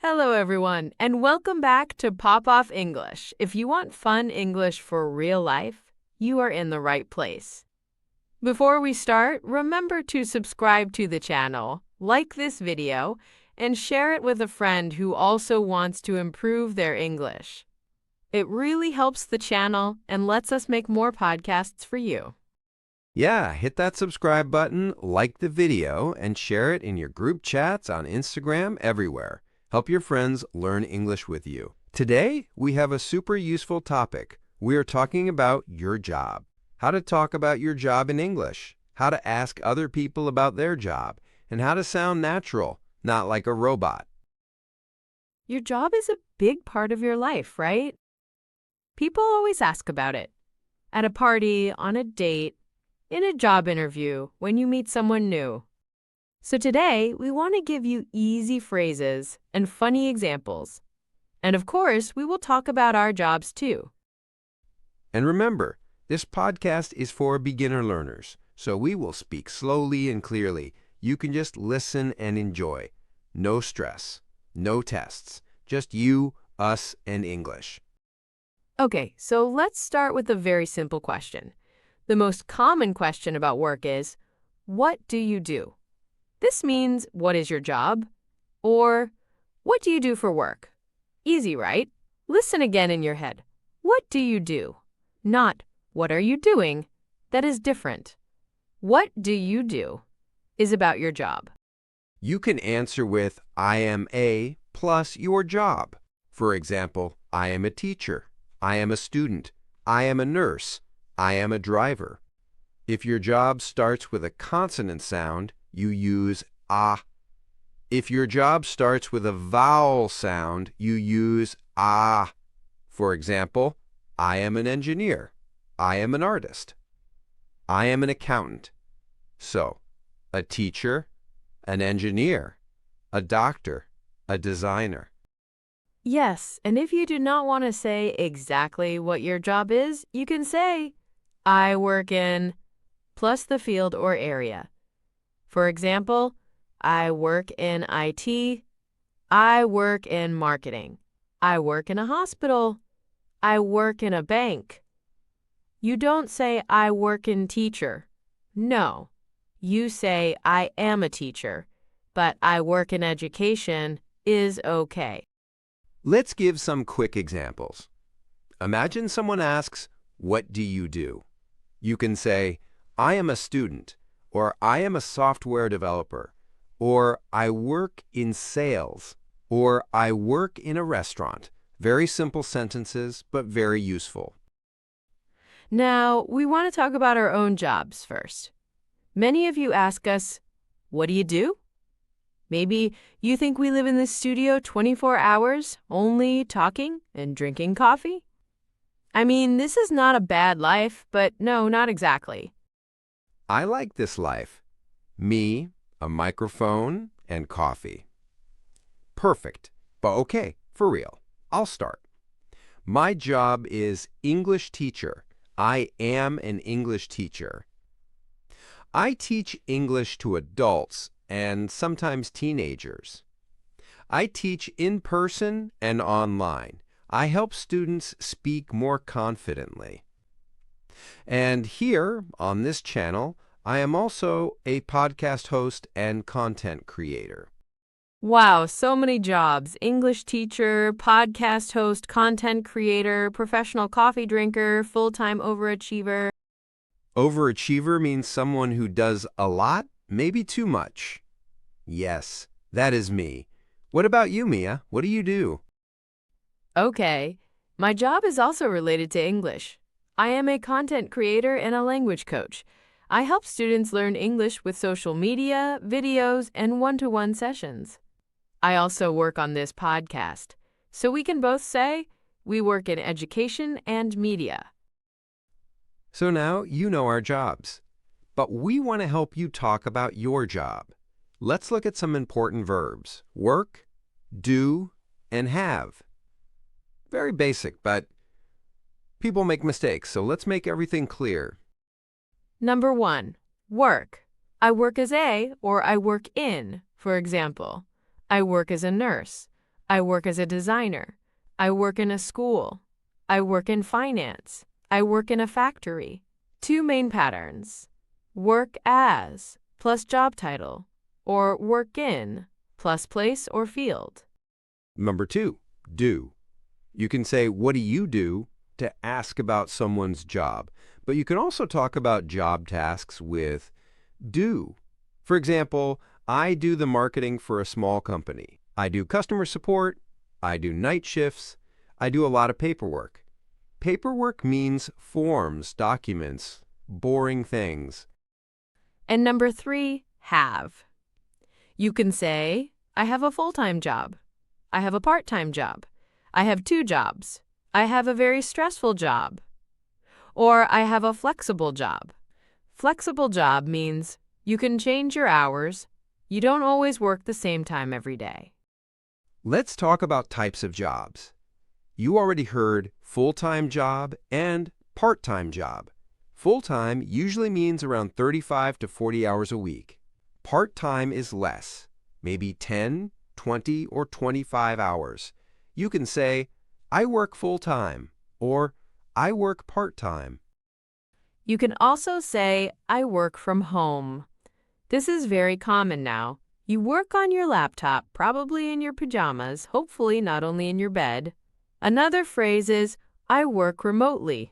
Hello, everyone, and welcome back to Pop Off English. If you want fun English for real life, you are in the right place. Before we start, remember to subscribe to the channel, like this video, and share it with a friend who also wants to improve their English. It really helps the channel and lets us make more podcasts for you. Yeah, hit that subscribe button, like the video, and share it in your group chats on Instagram, everywhere. Help your friends learn English with you. Today, we have a super useful topic. We are talking about your job. How to talk about your job in English, how to ask other people about their job, and how to sound natural, not like a robot. Your job is a big part of your life, right? People always ask about it. At a party, on a date, in a job interview, when you meet someone new. So today, we want to give you easy phrases and funny examples. And of course, we will talk about our jobs too. And remember, this podcast is for beginner learners, so we will speak slowly and clearly. You can just listen and enjoy. No stress, no tests, just you, us, and English. Okay, so let's start with a very simple question. The most common question about work is, what do you do? This means, what is your job? Or, what do you do for work? Easy, right? Listen again in your head. What do you do? Not, what are you doing? That is different. What do you do is about your job. You can answer with I am a plus your job. For example, I am a teacher. I am a student. I am a nurse. I am a driver. If your job starts with a consonant sound, you use ah. If your job starts with a vowel sound, you use ah. For example, I am an engineer. I am an artist. I am an accountant. So, a teacher, an engineer, a doctor, a designer. Yes, and if you do not want to say exactly what your job is, you can say, I work in, plus the field or area. For example, I work in IT, I work in marketing, I work in a hospital, I work in a bank. You don't say, I work in teacher. No, you say, I am a teacher, but I work in education is okay. Let's give some quick examples. Imagine someone asks, what do you do? You can say, I am a student, or I am a software developer, or I work in sales, or I work in a restaurant. Very simple sentences, but very useful. Now, we want to talk about our own jobs first. Many of you ask us, what do you do? Maybe you think we live in this studio 24 hours, only talking and drinking coffee? I mean, this is not a bad life, but no, not exactly. I like this life. Me, a microphone, and coffee. Perfect. But okay, for real. I'll start. My job is English teacher. I am an English teacher. I teach English to adults and sometimes teenagers. I teach in person and online. I help students speak more confidently. And here, on this channel, I am also a podcast host and content creator. Wow, so many jobs. English teacher, podcast host, content creator, professional coffee drinker, full-time overachiever. Overachiever means someone who does a lot, maybe too much. Yes, that is me. What about you, Mia? What do you do? Okay, my job is also related to English. I am a content creator and a language coach. I help students learn English with social media, videos, and one-to-one sessions. I also work on this podcast, so we can both say we work in education and media. So now you know our jobs, but we want to help you talk about your job. Let's look at some important verbs: work, do, and have. Very basic, but people make mistakes, so let's make everything clear. Number 1, work. I work as a or I work in, for example. I work as a nurse. I work as a designer. I work in a school. I work in finance. I work in a factory. Two main patterns: work as plus job title, or work in plus place or field. Number 2, do. You can say, what do you do, to ask about someone's job, but you can also talk about job tasks with do. For example, I do the marketing for a small company. I do customer support. I do night shifts. I do a lot of paperwork. Paperwork means forms, documents, boring things. And number 3, have. You can say, I have a full-time job. I have a part-time job. I have 2 jobs. I have a very stressful job. Or I have a flexible job. Flexible job means you can change your hours. You don't always work the same time every day. Let's talk about types of jobs. You already heard full-time job and part-time job. Full-time usually means around 35 to 40 hours a week. Part-time is less, maybe 10, 20, or 25 hours. You can say, I work full-time, or I work part-time. You can also say, I work from home. This is very common now. You work on your laptop, probably in your pajamas, hopefully not only in your bed. Another phrase is, I work remotely.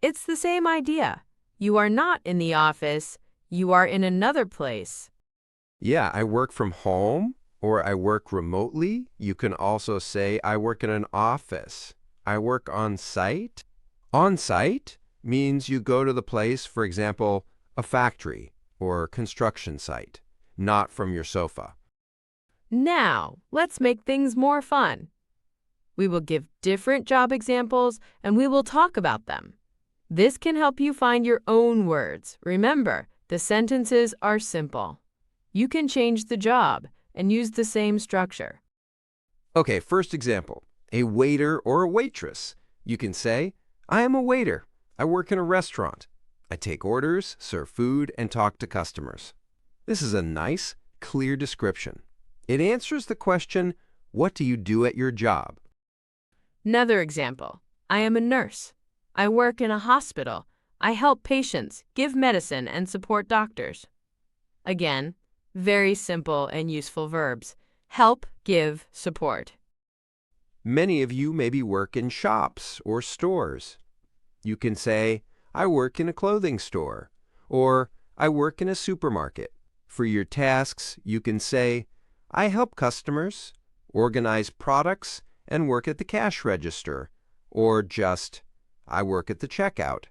It's the same idea. You are not in the office, you are in another place. Yeah, I work from home, or I work remotely. You can also say, I work in an office. I work on site. On site means you go to the place, for example, a factory or construction site, not from your sofa. Now, let's make things more fun. We will give different job examples and we will talk about them. This can help you find your own words. Remember, the sentences are simple. You can change the job and use the same structure. Okay, first example, a waiter or a waitress. You can say, I am a waiter. I work in a restaurant. I take orders, serve food, and talk to customers. This is a nice, clear description. It answers the question, what do you do at your job? Another example, I am a nurse. I work in a hospital. I help patients, give medicine, and support doctors. Again, very simple and useful verbs. Help, give, support. Many of you maybe work in shops or stores. You can say, I work in a clothing store, or I work in a supermarket. For your tasks, you can say, I help customers, organize products, and work at the cash register, or just, I work at the checkout.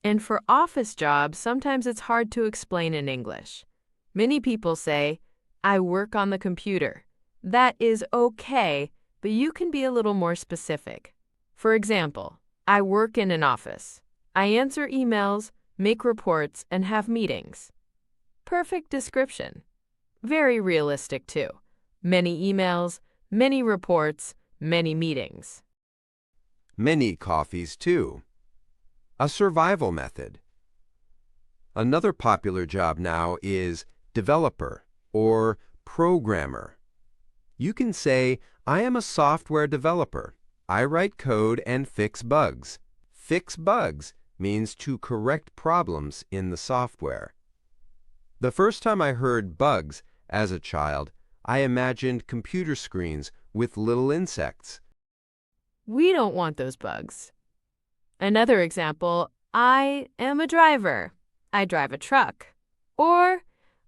And for office jobs, sometimes it's hard to explain in English. Many people say, I work on the computer. That is okay, but you can be a little more specific. For example, I work in an office. I answer emails, make reports, and have meetings. Perfect description. Very realistic too. Many emails, many reports, many meetings. Many coffees too. A survival method. Another popular job now is developer or programmer. You can say, I am a software developer. I write code and fix bugs. Fix bugs means to correct problems in the software. The first time I heard bugs as a child, I imagined computer screens with little insects. We don't want those bugs. Another example, I am a driver. I drive a truck. Or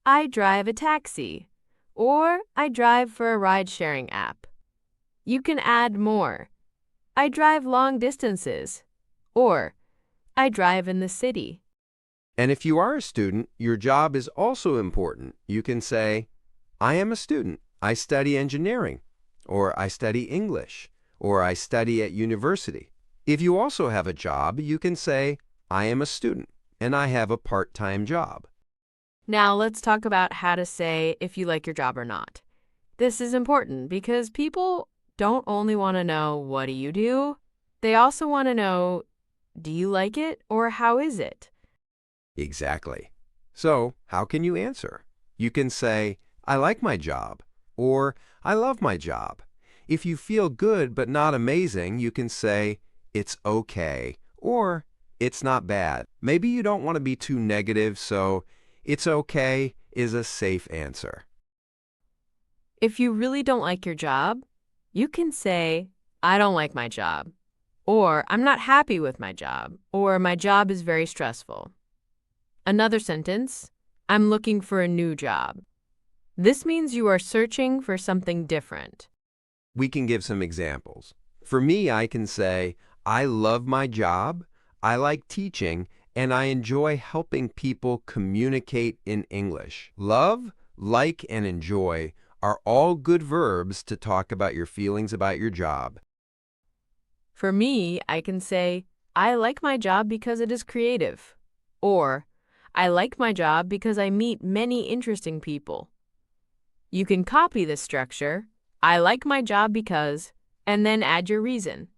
I drive a taxi. Or I drive for a ride-sharing app. You can add more. I drive long distances. Or I drive in the city. And if you are a student, your job is also important. You can say, I am a student. I study engineering. Or I study English. Or I study at university. If you also have a job, you can say, I am a student and I have a part-time job. Now let's talk about how to say if you like your job or not. This is important because people don't only want to know what do you do, they also want to know, do you like it or how is it? Exactly. So, how can you answer? You can say, I like my job. or I love my job. If you feel good but not amazing, you can say, it's okay, or it's not bad. Maybe you don't want to be too negative, so it's okay is a safe answer. If you really don't like your job, you can say, I don't like my job, or I'm not happy with my job, or my job is very stressful. Another sentence, I'm looking for a new job. This means you are searching for something different. We can give some examples. For me, I can say, I love my job, I like teaching, and I enjoy helping people communicate in English. Love, like, and enjoy are all good verbs to talk about your feelings about your job. For me, I can say, I like my job because it is creative. Or, I like my job because I meet many interesting people. You can copy this structure, I like my job because, and then add your reason.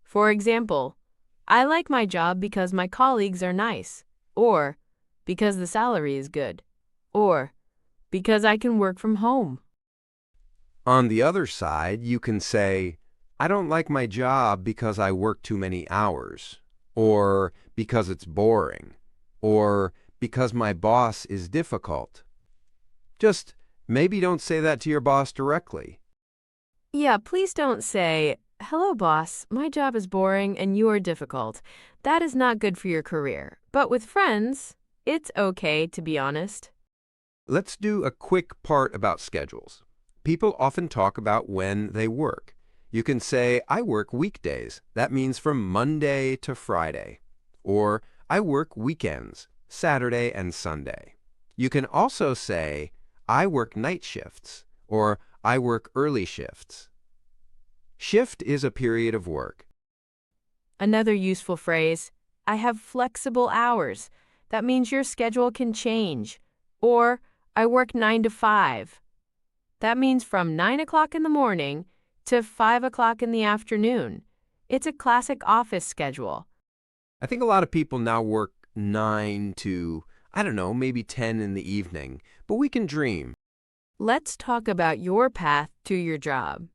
For example, I like my job because my colleagues are nice, or because the salary is good, or because I can work from home. On the other side, you can say, I don't like my job because I work too many hours, or because it's boring, or because my boss is difficult. Just maybe don't say that to your boss directly. Yeah, please don't say, hello, boss, my job is boring and you are difficult. That is not good for your career. But with friends, it's okay to be honest. Let's do a quick part about schedules. People often talk about when they work. You can say, I work weekdays. That means from Monday to Friday. Or, I work weekends, Saturday and Sunday. You can also say, I work night shifts, or I work early shifts. Shift is a period of work. Another useful phrase, I have flexible hours. That means your schedule can change. Or, I work 9 to 5. That means from 9 o'clock in the morning to 5 o'clock in the afternoon. It's a classic office schedule. I think a lot of people now work 9 to, I don't know, maybe 10 in the evening, but we can dream. Let's talk about your path to your job.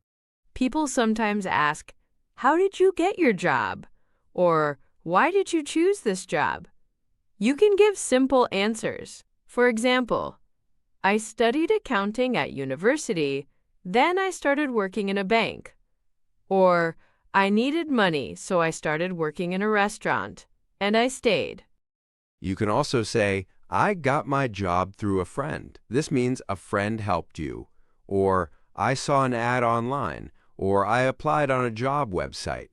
People sometimes ask, how did you get your job? Or, why did you choose this job? You can give simple answers. For example, I studied accounting at university, then I started working in a bank. Or, I needed money, so I started working in a restaurant, and I stayed. You can also say, I got my job through a friend. This means a friend helped you. Or, I saw an ad online. Or, I applied on a job website.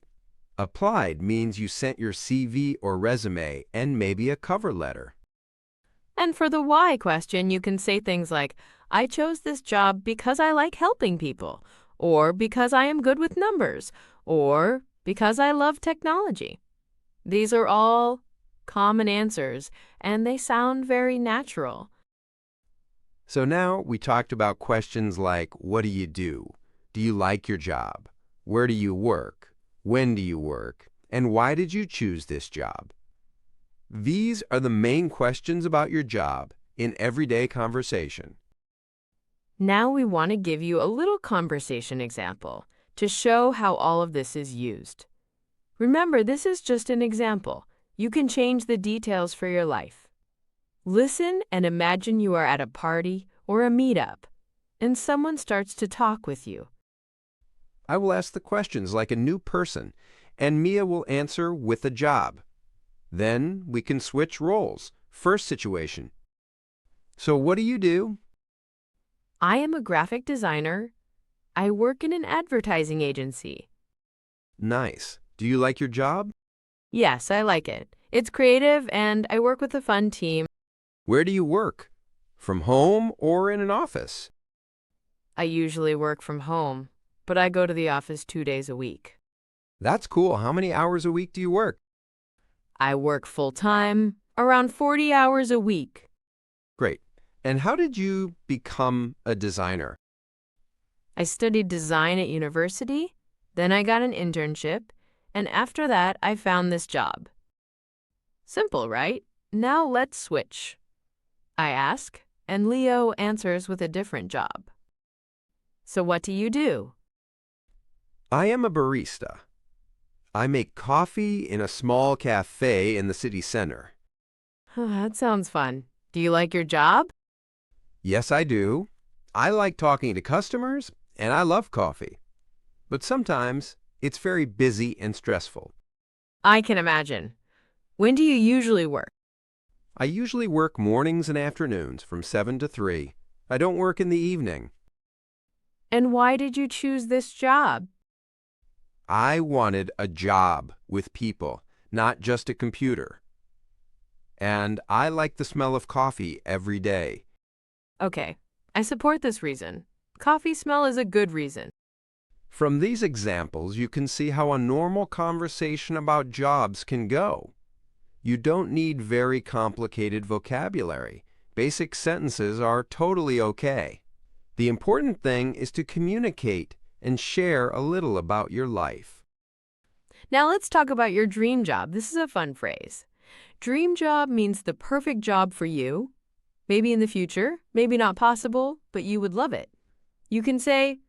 Applied means you sent your CV or resume and maybe a cover letter. And for the why question, you can say things like, I chose this job because I like helping people, or because I am good with numbers, or because I love technology. These are all common answers, and they sound very natural. So now we talked about questions like, what do you do? Do you like your job? Where do you work? When do you work? And why did you choose this job? These are the main questions about your job in everyday conversation. Now we want to give you a little conversation example to show how all of this is used. Remember, this is just an example. You can change the details for your life. Listen and imagine you are at a party or a meetup, and someone starts to talk with you. I will ask the questions like a new person, and Mia will answer with a job. Then we can switch roles. First situation. So what do you do? I am a graphic designer. I work in an advertising agency. Nice. Do you like your job? Yes, I like it. It's creative and I work with a fun team. Where do you work? From home or in an office? I usually work from home, but I go to the office 2 days a week. That's cool. How many hours a week do you work? I work full-time, around 40 hours a week. Great. And how did you become a designer? I studied design at university, then I got an internship, and after that I found this job. Simple, right? Now let's switch. I ask, and Leo answers with a different job. So what do you do? I am a barista. I make coffee in a small cafe in the city center. That sounds fun. Do you like your job? Yes, I do. I like talking to customers, and I love coffee. But sometimes it's very busy and stressful. I can imagine. When do you usually work? I usually work mornings and afternoons from 7 to 3. I don't work in the evening. And why did you choose this job? I wanted a job with people, not just a computer. And I like the smell of coffee every day. Okay, I support this reason. Coffee smell is a good reason. From these examples, you can see how a normal conversation about jobs can go. You don't need very complicated vocabulary. Basic sentences are totally okay. The important thing is to communicate and share a little about your life. Now let's talk about your dream job. This is a fun phrase. Dream job means the perfect job for you. Maybe in the future, maybe not possible, but you would love it. You can say,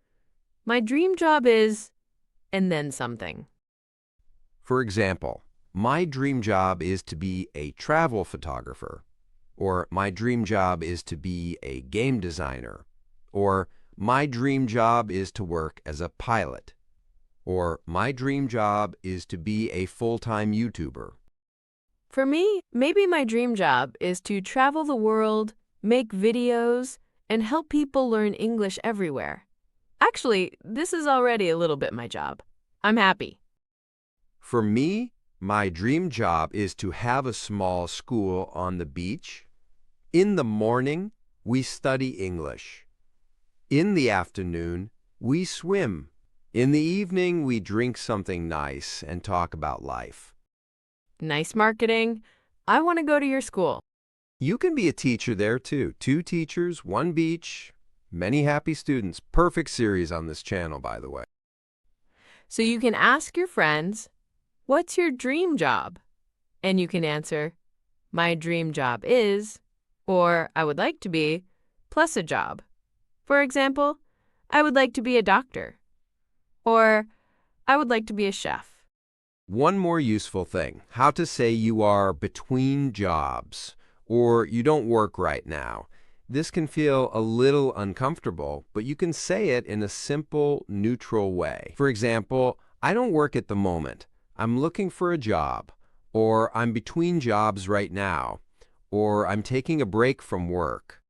my dream job is, and then something. For example, my dream job is to be a travel photographer, or my dream job is to be a game designer, or my dream job is to work as a pilot, or my dream job is to be a full-time YouTuber. For me, maybe my dream job is to travel the world, make videos, and help people learn English everywhere. Actually, this is already a little bit my job. I'm happy. For me, my dream job is to have a small school on the beach. In the morning, we study English. In the afternoon, we swim. In the evening, we drink something nice and talk about life. Nice marketing. I want to go to your school. You can be a teacher there too. 2 teachers, 1 beach, many happy students. Perfect series on this channel, by the way. So you can ask your friends, what's your dream job? And you can answer, my dream job is, or I would like to be, plus a job. For example, I would like to be a doctor, or I would like to be a chef. One more useful thing, how to say you are between jobs, or you don't work right now. This can feel a little uncomfortable, but you can say it in a simple, neutral way. For example, I don't work at the moment. I'm looking for a job, or I'm between jobs right now, or I'm taking a break from work.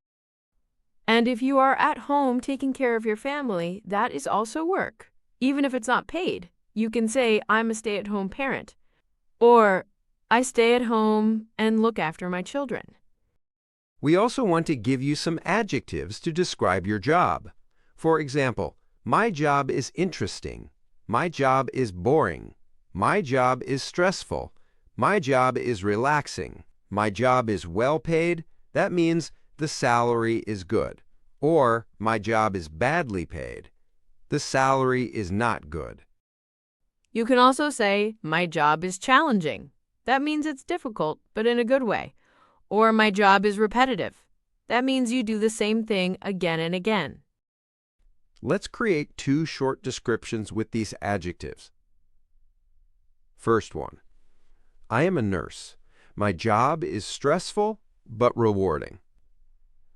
And if you are at home taking care of your family, that is also work, even if it's not paid. You can say, I'm a stay-at-home parent, or I stay at home and look after my children. We also want to give you some adjectives to describe your job. For example, my job is interesting. My job is boring. My job is stressful. My job is relaxing. My job is well paid. That means the salary is good. Or my job is badly paid. The salary is not good. You can also say, my job is challenging. That means it's difficult, but in a good way. Or my job is repetitive. That means you do the same thing again and again. Let's create 2 short descriptions with these adjectives. First one, I am a nurse. My job is stressful but rewarding.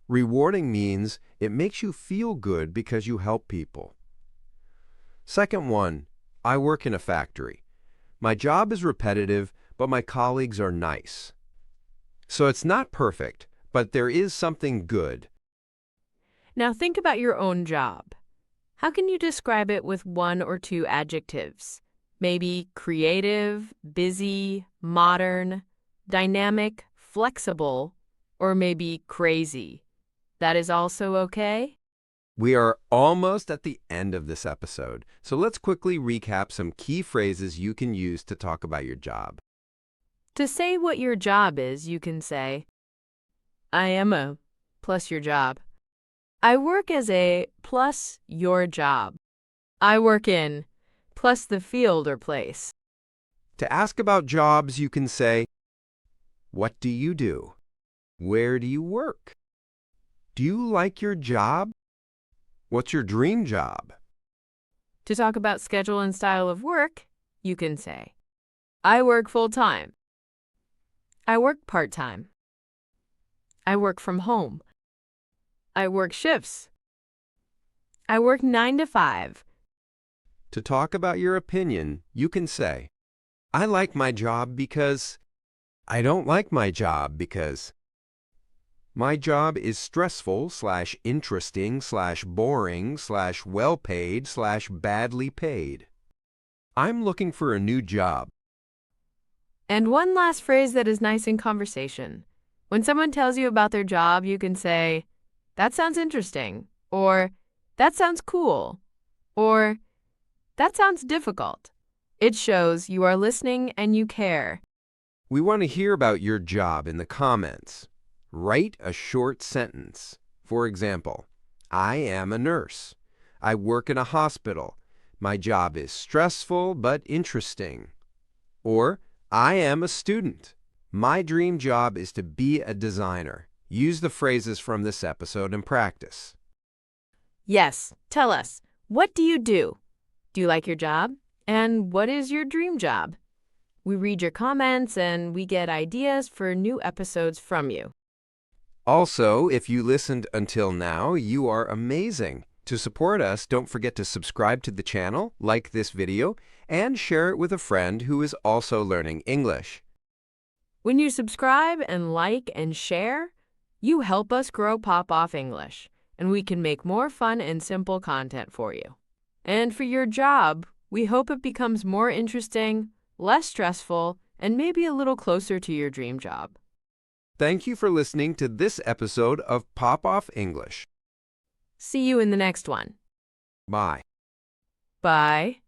Rewarding means it makes you feel good because you help people. Second one, I work in a factory. My job is repetitive, but my colleagues are nice. So it's not perfect, but there is something good. Now think about your own job. How can you describe it with 1 or 2 adjectives? Maybe creative, busy, modern, dynamic, flexible, or maybe crazy. That is also okay? We are almost at the end of this episode, so let's quickly recap some key phrases you can use to talk about your job. To say what your job is, you can say, I am a plus your job. I work as a plus your job. I work in plus the field or place. To ask about jobs, you can say, what do you do? Where do you work? Do you like your job? What's your dream job? To talk about schedule and style of work, you can say, I work full-time. I work part-time. I work from home. I work shifts. I work 9 to 5. To talk about your opinion, you can say, I like my job because. I don't like my job because. My job is stressful/interesting/boring/well-paid/badly paid. I'm looking for a new job. And one last phrase that is nice in conversation. When someone tells you about their job, you can say, that sounds interesting, or that sounds cool, or that sounds difficult. It shows you are listening and you care. We want to hear about your job in the comments. Write a short sentence. For example, I am a nurse. I work in a hospital. My job is stressful but interesting. Or, I am a student. My dream job is to be a designer. Use the phrases from this episode in practice. Yes, tell us, what do you do? Do you like your job? And what is your dream job? We read your comments and we get ideas for new episodes from you. Also, if you listened until now, you are amazing. To support us, don't forget to subscribe to the channel, like this video, and share it with a friend who is also learning English. When you subscribe and like and share, you help us grow Pop Off English, and we can make more fun and simple content for you. And for your job, we hope it becomes more interesting, less stressful, and maybe a little closer to your dream job. Thank you for listening to this episode of Pop Off English. See you in the next one. Bye. Bye.